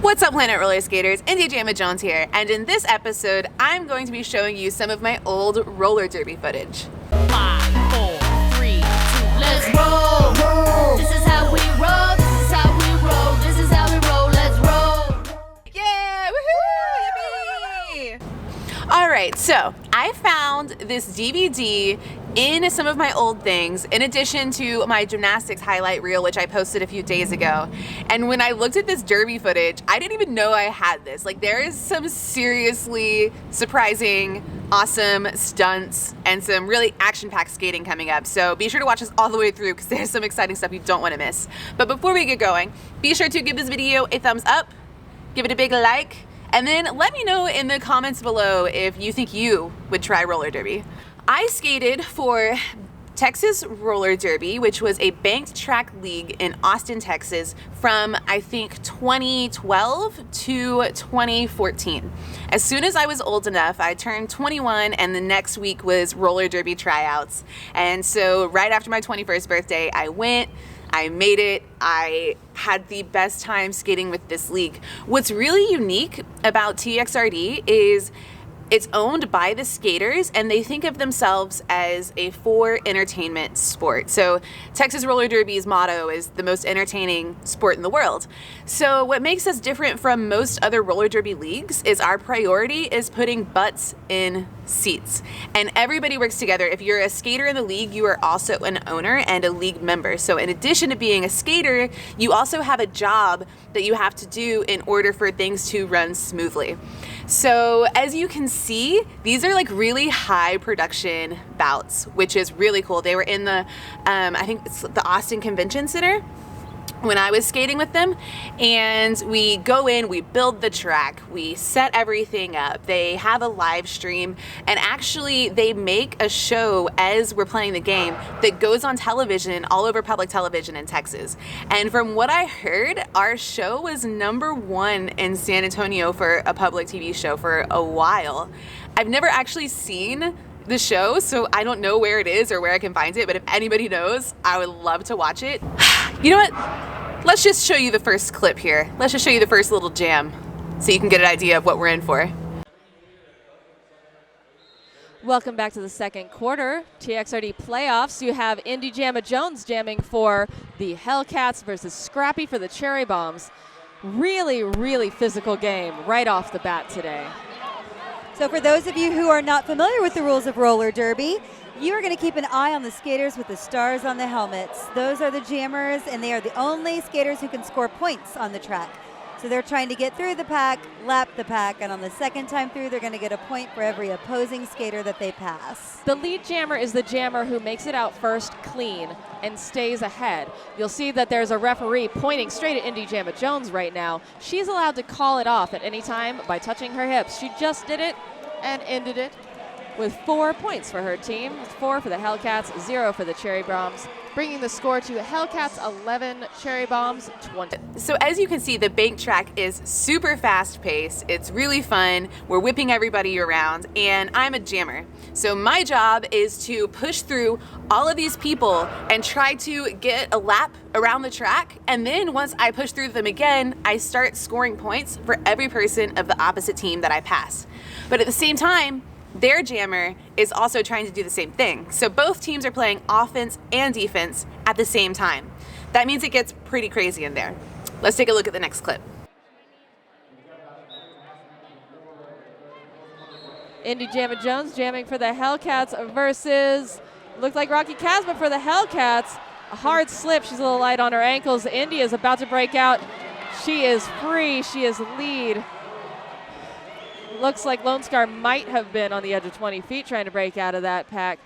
What's up, Planet Roller Skaters? Indy Jamma Jones here, and in this episode, I'm going to be showing you some of my old roller derby footage. 5, 4, 3, 2, let's roll. This is how we roll. This is how we roll. This is how we roll. Let's roll. Yeah! Woohoo! Yippee! Alright, so I found this DVD in some of my old things, in addition to my gymnastics highlight reel, which I posted a few days ago. And when I looked at this derby footage, I didn't even know I had this. Like, there is some seriously surprising, awesome stunts and some really action-packed skating coming up. So be sure to watch this all the way through because there's some exciting stuff you don't want to miss. But before we get going, be sure to give this video a thumbs up, give it a big like, and then let me know in the comments below if you think you would try roller derby. I skated for Texas Roller Derby, which was a banked track league in Austin, Texas from I think 2012 to 2014. As soon as I was old enough, I turned 21 and the next week was roller derby tryouts. And so right after my 21st birthday, I went, I made it. I had the best time skating with this league. What's really unique about TXRD is it's owned by the skaters and they think of themselves as a for entertainment sport. So Texas Roller Derby's motto is the most entertaining sport in the world. So what makes us different from most other roller derby leagues is our priority is putting butts in seats. And everybody works together. If you're a skater in the league, you are also an owner and a league member. So in addition to being a skater, you also have a job that you have to do in order for things to run smoothly. So as you can see, these are like really high production bouts, which is really cool. They were in the, I think it's the Austin Convention Center when I was skating with them, and we go in, we build the track, we set everything up, they have a live stream, and actually they make a show as we're playing the game that goes on television, all over public television in Texas. And from what I heard, our show was #1 in San Antonio for a public TV show for a while. I've never actually seen the show, so I don't know where it is or where I can find it, but if anybody knows, I would love to watch it. You know what? Let's just show you the first clip here. Let's just show you the first little jam so you can get an idea of what we're in for. Welcome back to the second quarter, TXRD playoffs. You have Indy Jamma Jones jamming for the Hellcats versus Scrappy for the Cherry Bombs. Really, really physical game right off the bat today. So for those of you who are not familiar with the rules of roller derby, you are going to keep an eye on the skaters with the stars on the helmets. Those are the jammers, and they are the only skaters who can score points on the track. So they're trying to get through the pack, lap the pack, and on the second time through, they're going to get a point for every opposing skater that they pass. The lead jammer is the jammer who makes it out first clean and stays ahead. You'll see that there's a referee pointing straight at Indy Jamma Jones right now. She's allowed to call it off at any time by touching her hips. She just did it and ended it with 4 points for her team. 4 for the Hellcats, 0 for the Cherry Bombs, bringing the score to Hellcats 11, Cherry Bombs 20. So as you can see, the bank track is super fast paced. It's really fun. We're whipping everybody around, and I'm a jammer. So my job is to push through all of these people and try to get a lap around the track. And then once I push through them again, I start scoring points for every person of the opposite team that I pass. But at the same time, their jammer is also trying to do the same thing. So both teams are playing offense and defense at the same time. That means it gets pretty crazy in there. Let's take a look at the next clip. Indy Jamma Jones jamming for the Hellcats versus, looked like Rocky Casma for the Hellcats. A hard slip, she's a little light on her ankles. Indy is about to break out. She is free, she is lead. Looks like Lone Star might have been on the edge of 20 feet trying to break out of that pack.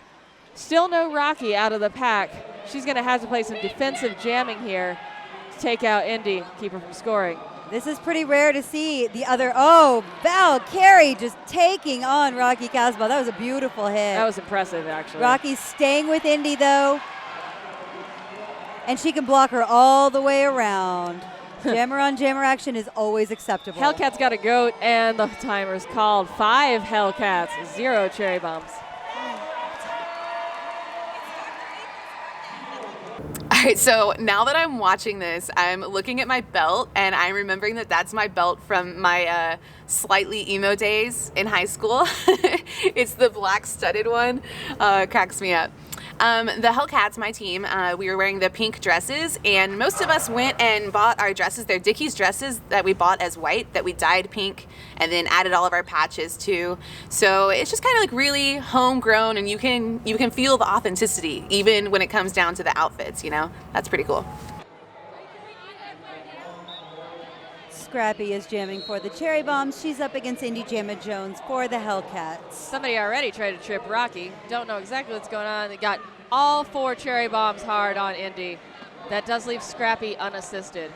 Still no Rocky out of the pack. She's going to have to play some defensive jamming here to take out Indy, keep her from scoring. This is pretty rare to see the other, oh, Val Carey just taking on Rocky Casbah. That was a beautiful hit. That was impressive, actually. Rocky's staying with Indy, though, and she can block her all the way around. Jammer on jammer action is always acceptable. Hellcats got a goat, and the timer's called. 5 Hellcats, 0 Cherry Bombs. All right, so now that I'm watching this, I'm looking at my belt and I'm remembering that that's my belt from my slightly emo days in high school. It's the black studded one. It cracks me up. The Hellcats, my team, we were wearing the pink dresses, and most of us went and bought our dresses. They're Dickies dresses that we bought as white, that we dyed pink, and then added all of our patches to. So it's just kind of like really homegrown, and you can feel the authenticity even when it comes down to the outfits. You know, that's pretty cool. Scrappy is jamming for the Cherry Bombs. She's up against Indy Jamma Jones for the Hellcats. Somebody already tried to trip Rocky. Don't know exactly what's going on. They got all 4 Cherry Bombs hard on Indy. That does leave Scrappy unassisted.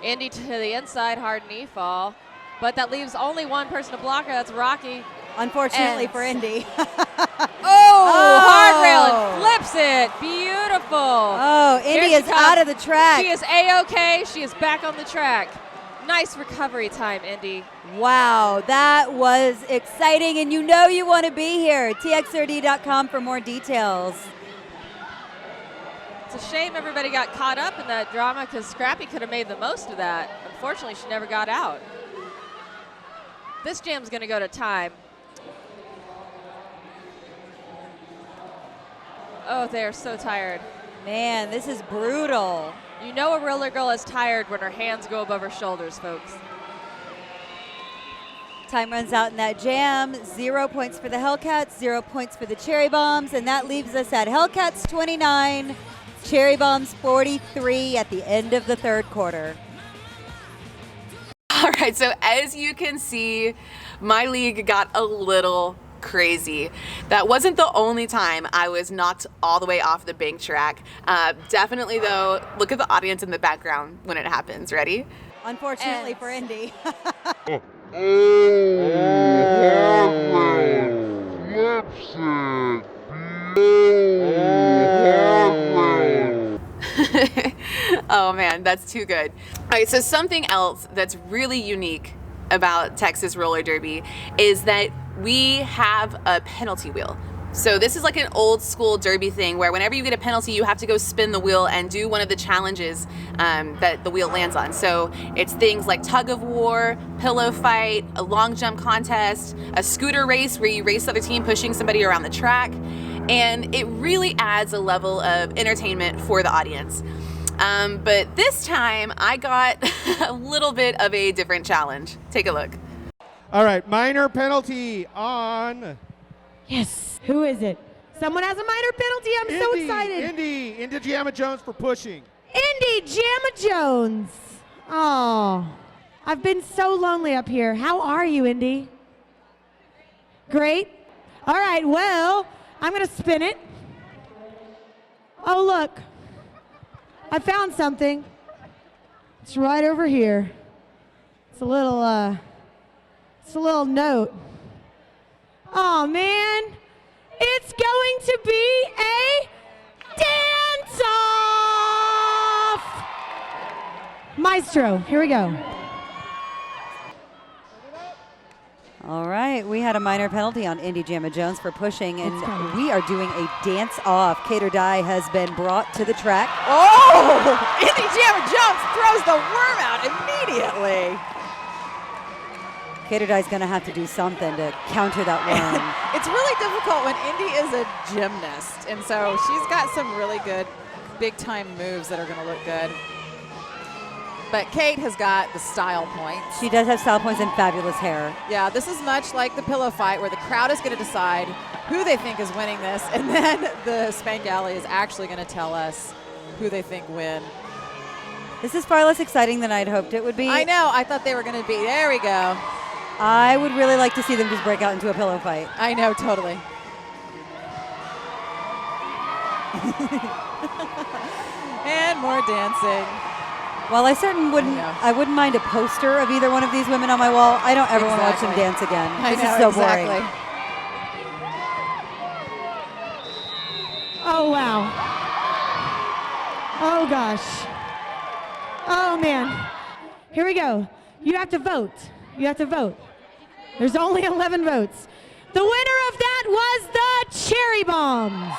Indy to the inside, hard knee fall. But that leaves only one person to block her. That's Rocky. Unfortunately for Indy. Hard rail and flips it. Beautiful. Oh, Indy Here is she comes. out of the track. She is A-OK. She is back on the track. Nice recovery time, Indy. Wow, that was exciting, and you know you want to be here. TXRD.com for more details. It's a shame everybody got caught up in that drama because Scrappy could have made the most of that. Unfortunately, she never got out. This jam's going to go to time. Oh, they are so tired. Man, this is brutal. You know a roller girl is tired when her hands go above her shoulders, folks. Time runs out in that jam. 0 points for the Hellcats, 0 points for the Cherry Bombs, and that leaves us at Hellcats 29, Cherry Bombs 43 at the end of the third quarter. All right, so as you can see, my league got a little crazy. That wasn't the only time I was knocked all the way off the bank track. Definitely, though, look at the audience in the background when it happens. Ready? Unfortunately for Indy. Oh man, that's too good. All right, so something else that's really unique about Texas Roller Derby is that we have a penalty wheel. So this is like an old school derby thing where whenever you get a penalty, you have to go spin the wheel and do one of the challenges that the wheel lands on. So it's things like tug of war, pillow fight, a long jump contest, a scooter race where you race the other team pushing somebody around the track. And it really adds a level of entertainment for the audience. But this time I got a little bit of a different challenge. Take a look. All right, minor penalty on Yes. Who is it? Someone has a minor penalty. I'm so excited. Indy Jamma Jones for pushing. Indy Jamma Jones. Oh, I've been so lonely up here. How are you, Indy? Great. All right, well, I'm going to spin it. Oh, look. I found something. It's right over here. It's a little note. Oh man, it's going to be a dance-off! Maestro, here we go. All right, we had a minor penalty on Indy Jamma Jones for pushing, and we are doing a dance-off. Cater Dye has been brought to the track. Oh! Indy Jamma Jones throws the worm out immediately. Cater Dye's going to have to do something to counter that worm. It's really difficult when Indy is a gymnast, and so she's got some really good big-time moves that are going to look good. But Kate has got the style points. She does have style points and fabulous hair. Yeah, this is much like the pillow fight where the crowd is going to decide who they think is winning this, and then the Spangali is actually going to tell us who they think win. This is far less exciting than I'd hoped it would be. I know. I thought they were going to be. There we go. I would really like to see them just break out into a pillow fight. I know, totally. And more dancing. While I wouldn't mind a poster of either one of these women on my wall, I don't ever want to watch them Exactly. dance again. I This know, is so exactly. boring. Oh, wow. Oh, gosh. Oh, man. Here we go. You have to vote. You have to vote. There's only 11 votes. The winner of that was the Cherry Bombs.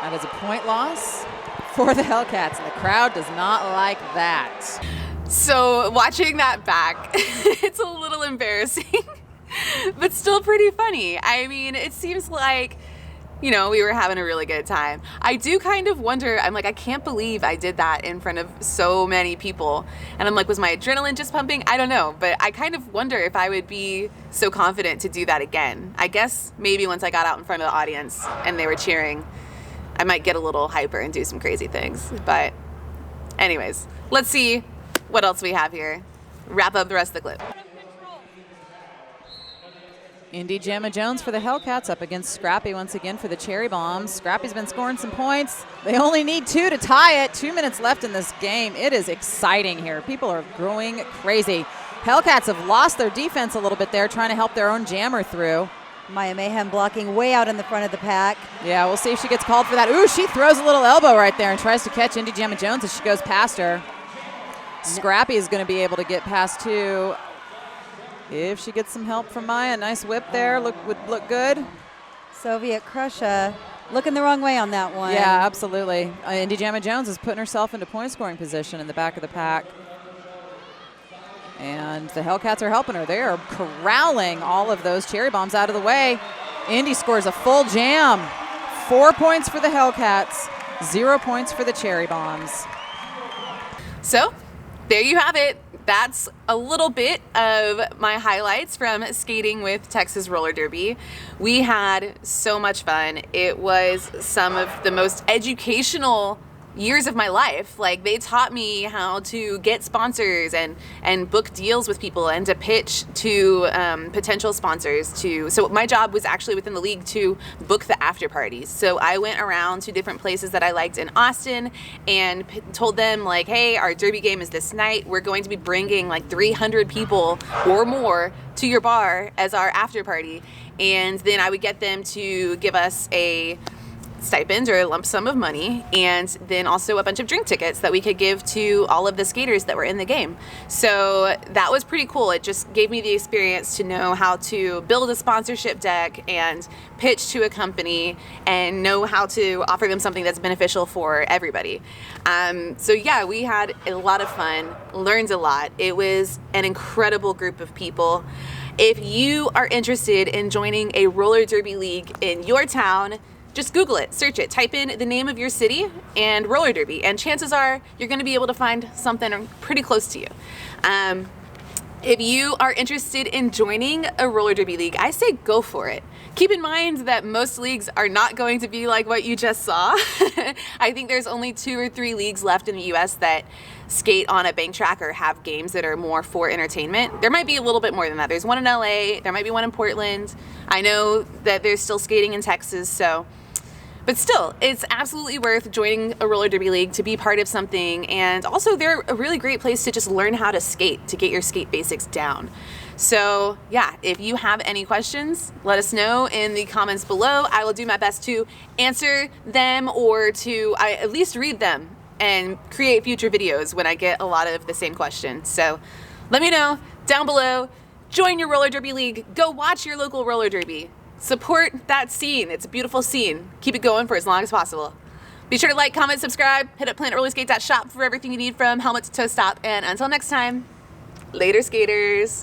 That is a point loss for the Hellcats, and the crowd does not like that. So watching that back, it's a little embarrassing, but still pretty funny. I mean, it seems like, you know, we were having a really good time. I do kind of wonder, I'm like, I can't believe I did that in front of so many people. And I'm like, was my adrenaline just pumping? I don't know, but I kind of wonder if I would be so confident to do that again. I guess maybe once I got out in front of the audience and they were cheering, I might get a little hyper and do some crazy things. But anyways, let's see what else we have here. Wrap up the rest of the clip. Indy Gemma Jones for the Hellcats up against Scrappy once again for the Cherry Bombs. Scrappy's been scoring some points. They only need 2 to tie it. 2 minutes left in this game. It is exciting here. People are growing crazy. Hellcats have lost their defense a little bit there, trying to help their own jammer through. Maya Mayhem blocking way out in the front of the pack. Yeah, we'll see if she gets called for that. Ooh, she throws a little elbow right there and tries to catch Indy Gemma Jones as she goes past her. Scrappy is going to be able to get past too if she gets some help from Maya. Nice whip there, would look good. Soviet Crusher looking the wrong way on that one. Yeah, absolutely. Indy Gemma Jones is putting herself into point scoring position in the back of the pack. And the Hellcats are helping her. They are corralling all of those cherry bombs out of the way. Indy scores a full jam. 4 points for the Hellcats, 0 points for the cherry bombs. So there you have it. That's a little bit of my highlights from skating with Texas Roller Derby. We had so much fun. It was some of the most educational years of my life. Like, they taught me how to get sponsors and book deals with people and to pitch to potential sponsors. So my job was actually within the league to book the after parties. So I went around to different places that I liked in Austin and told them, like, hey, our derby game is this night. We're going to be bringing like 300 people or more to your bar as our after party. And then I would get them to give us a stipend or a lump sum of money, and then also a bunch of drink tickets that we could give to all of the skaters that were in the game. So that was pretty cool. It just gave me the experience to know how to build a sponsorship deck and pitch to a company and know how to offer them something that's beneficial for everybody. So yeah, we had a lot of fun, learned a lot. It was an incredible group of people. If you are interested in joining a roller derby league in your town, just Google it, search it, type in the name of your city and roller derby, and chances are you're going to be able to find something pretty close to you. If you are interested in joining a roller derby league, I say go for it. Keep in mind that most leagues are not going to be like what you just saw. I think there's only 2 or 3 leagues left in the US that skate on a bank track or have games that are more for entertainment. There might be a little bit more than that. There's one in LA, there might be one in Portland. I know that there's still skating in Texas, but still, it's absolutely worth joining a roller derby league to be part of something. And also, they're a really great place to just learn how to skate, to get your skate basics down. So yeah, if you have any questions, let us know in the comments below. I will do my best to answer them or to at least read them and create future videos when I get a lot of the same questions. So let me know down below. Join your roller derby league. Go watch your local roller derby. Support that scene. It's a beautiful scene. Keep it going for as long as possible. Be sure to like, comment, subscribe. Hit up PlanetRollerskate.shop for everything you need from helmet to toe stop. And until next time, later skaters.